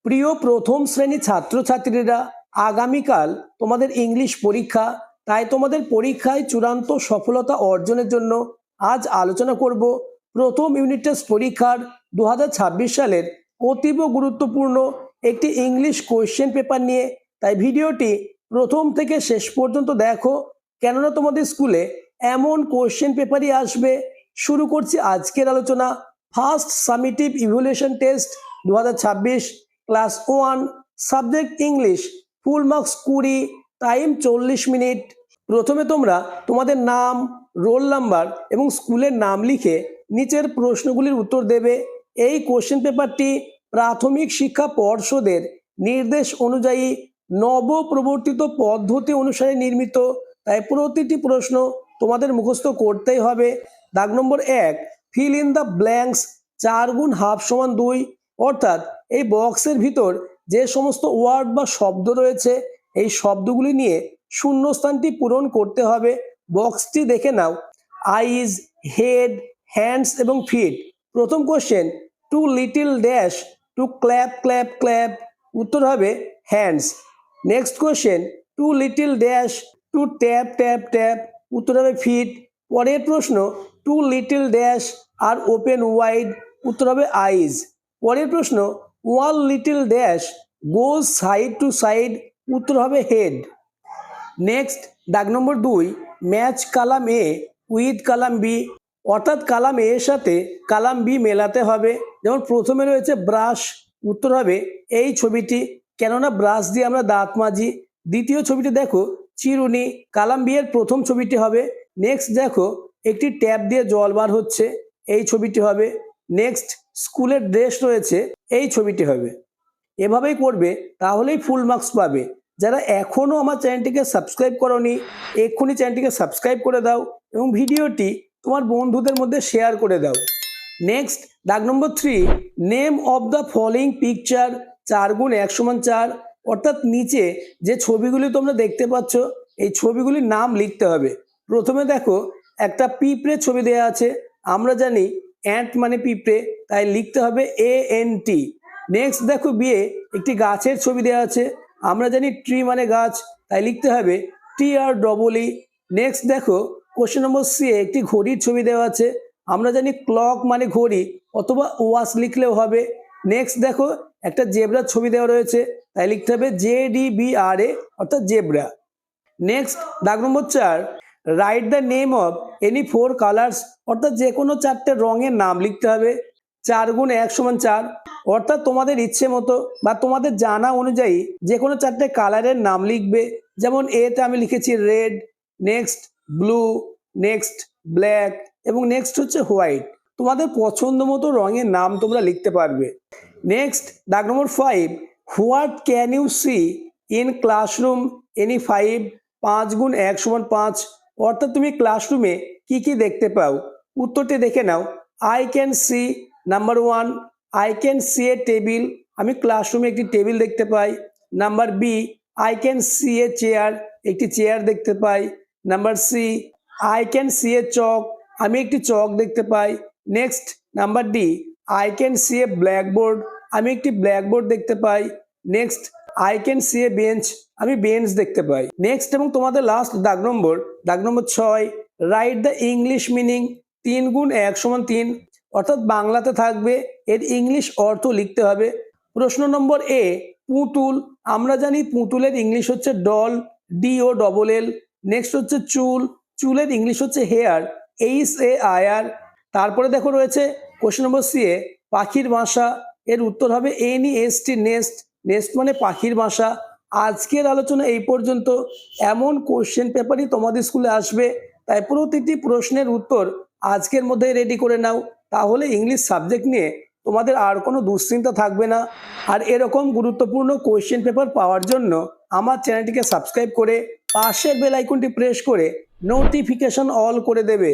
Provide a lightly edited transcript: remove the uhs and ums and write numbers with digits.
প্রিয় প্রথম শ্রেণী ছাত্রছাত্রীরা, আগামীকাল তোমাদের ইংলিশ পরীক্ষা। তাই তোমাদের পরীক্ষায় চূড়ান্ত সফলতা অর্জনের জন্য আজ আলোচনা করব প্রথম ইউনিট টেস্ট পরীক্ষার 2026 সালের অতীব গুরুত্বপূর্ণ একটি ইংলিশ কোয়েশ্চেন পেপার নিয়ে। তাই ভিডিওটি প্রথম থেকে শেষ পর্যন্ত দেখো, কেননা তোমাদের স্কুলে এমন কোয়েশ্চেন পেপারই আসবে। শুরু করছি আজকের আলোচনা। First summative evaluation test 2026, class 1, subject English, full marks 20, time 40 minute. প্রথমে তোমরা তোমাদের নাম, রোল নাম্বার এবং স্কুলের নাম লিখে নিচের প্রশ্নগুলির উত্তর দেবে। এই কোশ্চেন পেপারটি প্রাথমিক শিক্ষা পর্ষদের নির্দেশ অনুযায়ী নবপ্রবর্তিত পদ্ধতি অনুসারে নির্মিত। তাই প্রতিটি প্রশ্ন তোমাদের মুখস্থ করতেই হবে। দাগ নম্বর 1, ফিল ইন দ্য ব্ল্যাঙ্কস। 4 গুণ হাফ সমান 2, অর্থাৎ এই বক্সের ভিতর যে সমস্ত ওয়ার্ড বা শব্দ রয়েছে এই শব্দগুলি নিয়ে শূন্যস্থানটি পূরণ করতে হবে। বক্সটি দেখে নাও। আইজ, হেড, হ্যান্ডস এবং ফিট। প্রথম question, two little dash to clap clap clap. উত্তর হবে hands. Next question, two little dash to tap tap tap. উত্তর হবে ফিট। পরের প্রশ্ন, two little dash are open wide. উত্তর হবে আইজ। পরের প্রশ্ন, one little dash goes side to side. উত্তর হবে হেড। নেক্সট দাগ number 2, match column A with column B, অর্থাৎ কালাম এ এর সাথে কালাম বি মেলাতে হবে। যেমন প্রথমে রয়েছে ব্রাশ, উত্তর হবে এই ছবিটি, কেননা ব্রাশ দিয়ে আমরা দাঁত মাজি। দ্বিতীয় ছবিটি দেখো চিরুনি, কালাম বি এর প্রথম ছবিটি হবে। নেক্সট দেখো একটি ট্যাপ দিয়ে জল বার হচ্ছে, এই ছবিটি হবে। নেক্সট স্কুলের ড্রেস রয়েছে, এই ছবিটি হবে। এভাবেই করবে, তাহলেই ফুল মার্কস পাবে। যারা এখনও আমার চ্যানেলটিকে সাবস্ক্রাইব করোনি, এক্ষুনি চ্যানেলটিকে সাবস্ক্রাইব করে দাও এবং ভিডিওটি তোমার বন্ধুদের মধ্যে শেয়ার করে দাও। নেক্সট দাগ নম্বর 3, name of the following picture. 4 গুণ 1 সমান 4, অর্থাৎ নিচে যে ছবিগুলি তোমরা দেখতে পাচ্ছ এই ছবিগুলির নাম লিখতে হবে। প্রথমে দেখো একটা পিঁপড়ে ছবি দেওয়া আছে, আমরা জানি অ্যান্ট মানে পিঁপড়ে, তাই লিখতে হবে ANT। নেক্সট দেখো বিয়ে একটি গাছের ছবি দেওয়া আছে, আমরা জানি ট্রি মানে গাছ, তাই লিখতে হবে TREE। নেক্সট দেখো কোশ্চেন নম্বর সি, একটি ঘড়ির ছবি দেওয়া আছে, আমরা জানি ক্লক মানে ঘড়ি অথবা ওয়াচ লিখলেও হবে। নেক্সট দেখো একটা জেব্রার ছবি দেওয়া রয়েছে, তাই লিখতে হবে JEBRA, অর্থাৎ জেব্রা। নেক্সট দাগ নম্বর 4, write the name of any 4 colours, অর্থাৎ যে কোনো 4টে রঙের নাম লিখতে হবে। 4 গুণ 1 সমান 4, অর্থাৎ তোমাদের ইচ্ছে মতো বা তোমাদের জানা অনুযায়ী যে কোনো 4টে কালারের নাম লিখবে। যেমন এতে আমি লিখেছি red, next blue, next black এবং নেক্সট হচ্ছে হোয়াইট। তোমাদের পছন্দ মতো রঙের নাম তোমরা লিখতে পারবে। নেক্সট দাগ number 5, what can you see in classroom any 5। 5 গুণ 1 সমান 5, অর্থাৎ তুমি ক্লাসরুমে কি কি দেখতে পাও। উত্তরটি দেখে নাও। I can see, number 1, I can see a table, আমি ক্লাসরুমে একটি টেবিল দেখতে পাই। Number B, I can see a chair, একটি চেয়ার দেখতে পাই। Number C, I can see a chalk, আমি একটি চক দেখতে পাই। Next number D, I can see a blackboard, আমি একটি ব্ল্যাকবোর্ড দেখতে পাই। Next I can see a bench, আমি বেঞ্চ দেখতে পাই। নেক্সট এবং তোমাদের লাস্ট দাগ নম্বর 6, রাইট দ্য ইংলিশ মিনিং। 3 গুণ 1 সমান 3, অর্থাৎ বাংলাতে থাকবে, এর ইংলিশ অর্থ লিখতে হবে। প্রশ্ন নম্বর এ, পুতুল, আমরা জানি পুতুলের ইংলিশ হচ্ছে ডল, DOLL। নেক্সট হচ্ছে চুল, চুলের ইংলিশ হচ্ছে হেয়ার, HAIR। তারপরে দেখো রয়েছে কোশ্চেন নম্বর সি এ, পাখির বাসা, এর উত্তর হবে NEST, নেস্ট, নেস্ট মানে পাখির বাসা। আজকের আলোচনা এই পর্যন্ত। এমন কোশ্চেন পেপারই তোমাদের স্কুলে আসবে, তাই প্রতিটি প্রশ্নের উত্তর আজকের মধ্যে রেডি করে নাও, তাহলে ইংলিশ সাবজেক্ট নিয়ে তোমাদের আর কোনো দুশ্চিন্তা থাকবে না। আর এরকম গুরুত্বপূর্ণ কোশ্চেন পেপার পাওয়ার জন্য আমার চ্যানেলটিকে সাবস্ক্রাইব করে পাশের বেল আইকনটি প্রেস করে নোটিফিকেশন অল করে দেবে।